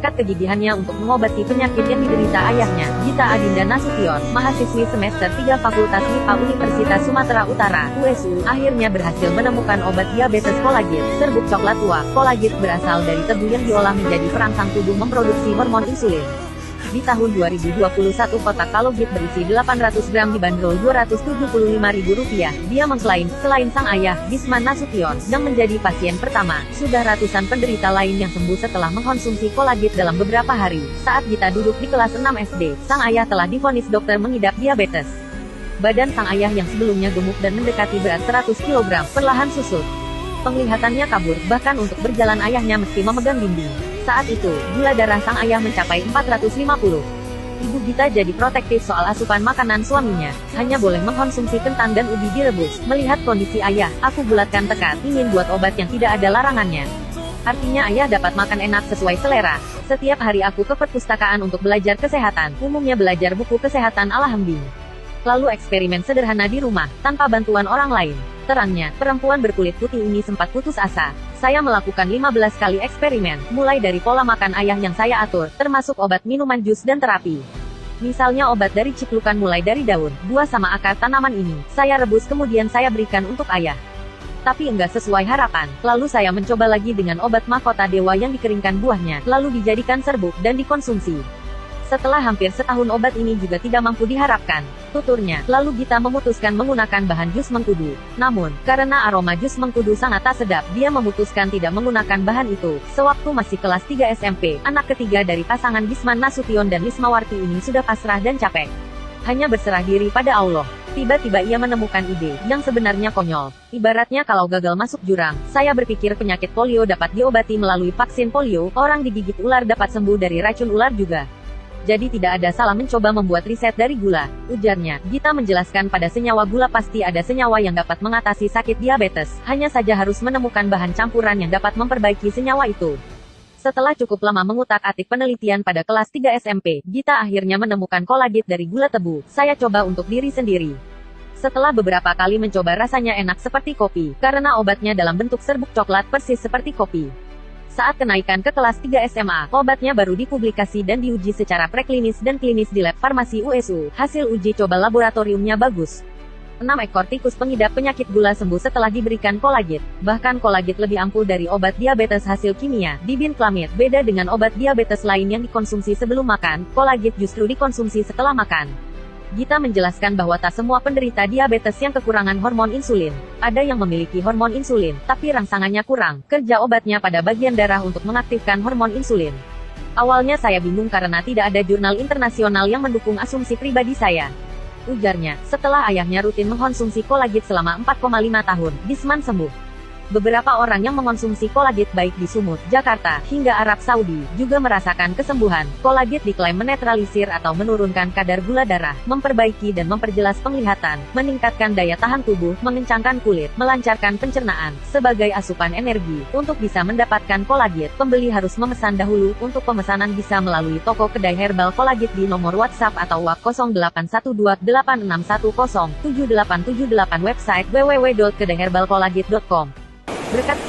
berkat kegigihannya untuk mengobati penyakit yang diderita ayahnya, Gita Adinda Nasution, mahasiswi semester 3 Fakultas MIPA Universitas Sumatera Utara, USU, akhirnya berhasil menemukan obat diabetes Colagit, serbuk coklat tua. Colagit berasal dari tebu yang diolah menjadi perangsang tubuh memproduksi hormon insulin. Di tahun 2021 kotak Colagit berisi 800 gram dibanderol Rp275.000. Dia mengklaim, selain sang ayah, Bisman Nasution, yang menjadi pasien pertama, sudah ratusan penderita lain yang sembuh setelah mengkonsumsi Colagit dalam beberapa hari. Saat Gita duduk di kelas 6 SD, sang ayah telah divonis dokter mengidap diabetes. Badan sang ayah yang sebelumnya gemuk dan mendekati berat 100 kg, perlahan susut. Penglihatannya kabur, bahkan untuk berjalan ayahnya mesti memegang dinding. Saat itu, gula darah sang ayah mencapai 450. Ibu Gita jadi protektif soal asupan makanan suaminya. Hanya boleh mengkonsumsi kentang dan ubi direbus. Melihat kondisi ayah, aku bulatkan tekad, ingin buat obat yang tidak ada larangannya. Artinya ayah dapat makan enak sesuai selera. Setiap hari aku ke perpustakaan untuk belajar kesehatan, umumnya belajar buku kesehatan ala Hembing. Lalu eksperimen sederhana di rumah, tanpa bantuan orang lain. Terangnya, perempuan berkulit putih ini sempat putus asa. Saya melakukan 15 kali eksperimen, mulai dari pola makan ayah yang saya atur, termasuk obat minuman jus dan terapi. Misalnya obat dari ciklukan mulai dari daun, buah sama akar tanaman ini, saya rebus kemudian saya berikan untuk ayah. Tapi enggak sesuai harapan. Lalu saya mencoba lagi dengan obat mahkota dewa yang dikeringkan buahnya, lalu dijadikan serbuk dan dikonsumsi. Setelah hampir setahun obat ini juga tidak mampu diharapkan, tuturnya. Lalu Gita memutuskan menggunakan bahan jus mengkudu. Namun, karena aroma jus mengkudu sangat tak sedap, dia memutuskan tidak menggunakan bahan itu. Sewaktu masih kelas 3 SMP, anak ketiga dari pasangan Bisman Nasution dan Lismawarti ini sudah pasrah dan capek. Hanya berserah diri pada Allah. Tiba-tiba ia menemukan ide yang sebenarnya konyol. Ibaratnya kalau gagal masuk jurang, saya berpikir penyakit polio dapat diobati melalui vaksin polio, orang digigit ular dapat sembuh dari racun ular juga. Jadi tidak ada salah mencoba membuat riset dari gula, ujarnya. Gita menjelaskan pada senyawa gula pasti ada senyawa yang dapat mengatasi sakit diabetes, hanya saja harus menemukan bahan campuran yang dapat memperbaiki senyawa itu. Setelah cukup lama mengutak-atik penelitian pada kelas 3 SMP, Gita akhirnya menemukan Colagit dari gula tebu. Saya coba untuk diri sendiri. Setelah beberapa kali mencoba rasanya enak seperti kopi, karena obatnya dalam bentuk serbuk coklat persis seperti kopi. Saat kenaikan ke kelas 3 SMA, obatnya baru dipublikasi dan diuji secara preklinis dan klinis di lab farmasi USU. Hasil uji coba laboratoriumnya bagus. 6 ekor tikus pengidap penyakit gula sembuh setelah diberikan Colagit. Bahkan Colagit lebih ampuh dari obat diabetes hasil kimia, dibinclamid. Beda dengan obat diabetes lain yang dikonsumsi sebelum makan, Colagit justru dikonsumsi setelah makan. Gita menjelaskan bahwa tak semua penderita diabetes yang kekurangan hormon insulin. Ada yang memiliki hormon insulin, tapi rangsangannya kurang. Kerja obatnya pada bagian darah untuk mengaktifkan hormon insulin. Awalnya saya bingung karena tidak ada jurnal internasional yang mendukung asumsi pribadi saya. Ujarnya, setelah ayahnya rutin mengkonsumsi Colagit selama 4,5 tahun, Bisman sembuh. Beberapa orang yang mengonsumsi Colagit baik di Sumut, Jakarta, hingga Arab Saudi, juga merasakan kesembuhan. Colagit diklaim menetralisir atau menurunkan kadar gula darah, memperbaiki dan memperjelas penglihatan, meningkatkan daya tahan tubuh, mengencangkan kulit, melancarkan pencernaan, sebagai asupan energi. Untuk bisa mendapatkan Colagit, pembeli harus memesan dahulu. Untuk pemesanan bisa melalui toko kedai herbal Colagit di nomor WhatsApp atau WA 081286107878, website www.kedaiherbalcolagit.com. Berkat